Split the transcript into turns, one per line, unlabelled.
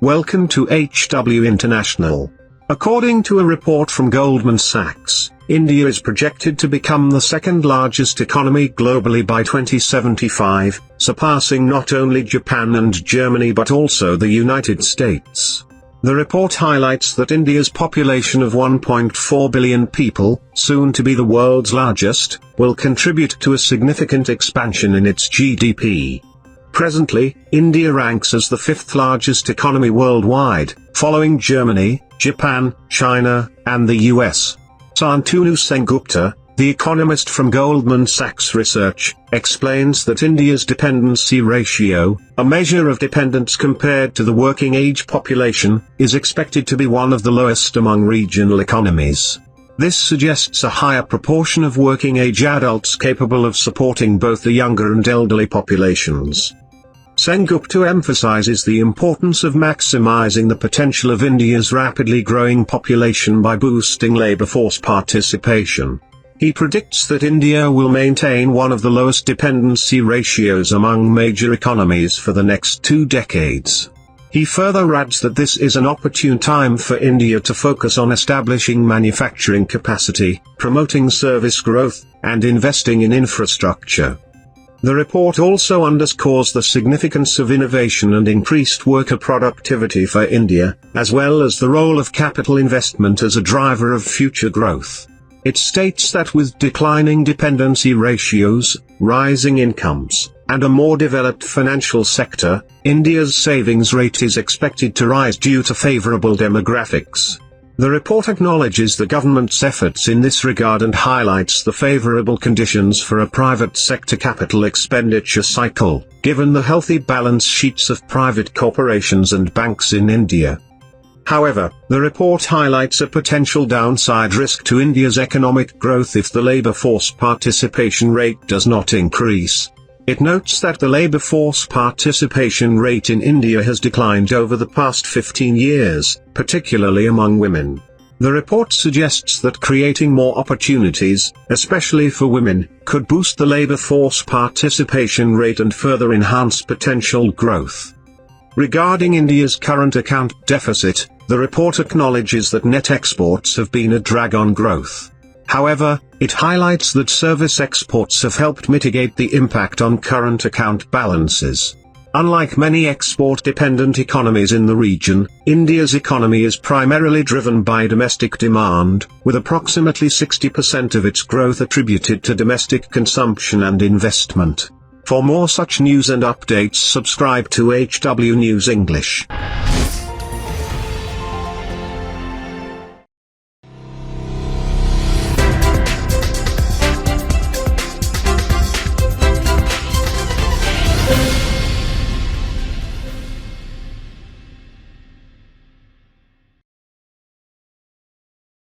Welcome to HW International. According to a report from Goldman Sachs, India is projected to become the second largest economy globally by 2075, surpassing not only Japan and Germany but also the United States. The report highlights that India's population of 1.4 billion people, soon to be the world's largest, will contribute to a significant expansion in its GDP. Presently, India ranks as the fifth largest economy worldwide, following Germany, Japan, China, and the US. Santanu Sengupta, the economist from Goldman Sachs Research, explains that India's dependency ratio, a measure of dependence compared to the working age population, is expected to be one of the lowest among regional economies. This suggests a higher proportion of working-age adults capable of supporting both the younger and elderly populations. Sengupta emphasizes the importance of maximizing the potential of India's rapidly growing population by boosting labor force participation. He predicts that India will maintain one of the lowest dependency ratios among major economies for the next 2 decades. He further adds that this is an opportune time for India to focus on establishing manufacturing capacity, promoting service growth, and investing in infrastructure. The report also underscores the significance of innovation and increased worker productivity for India, as well as the role of capital investment as a driver of future growth. It states that with declining dependency ratios, rising incomes, and a more developed financial sector, India's savings rate is expected to rise due to favorable demographics. The report acknowledges the government's efforts in this regard and highlights the favorable conditions for a private sector capital expenditure cycle, given the healthy balance sheets of private corporations and banks in India. However, the report highlights a potential downside risk to India's economic growth if the labor force participation rate does not increase. It notes that the labor force participation rate in India has declined over the past 15 years, particularly among women. The report suggests that creating more opportunities, especially for women, could boost the labor force participation rate and further enhance potential growth. Regarding India's current account deficit, the report acknowledges that net exports have been a drag on growth. However, it highlights that service exports have helped mitigate the impact on current account balances. Unlike many export-dependent economies in the region, India's economy is primarily driven by domestic demand, with approximately 60% of its growth attributed to domestic consumption and investment. For more such news and updates, subscribe to HW News English.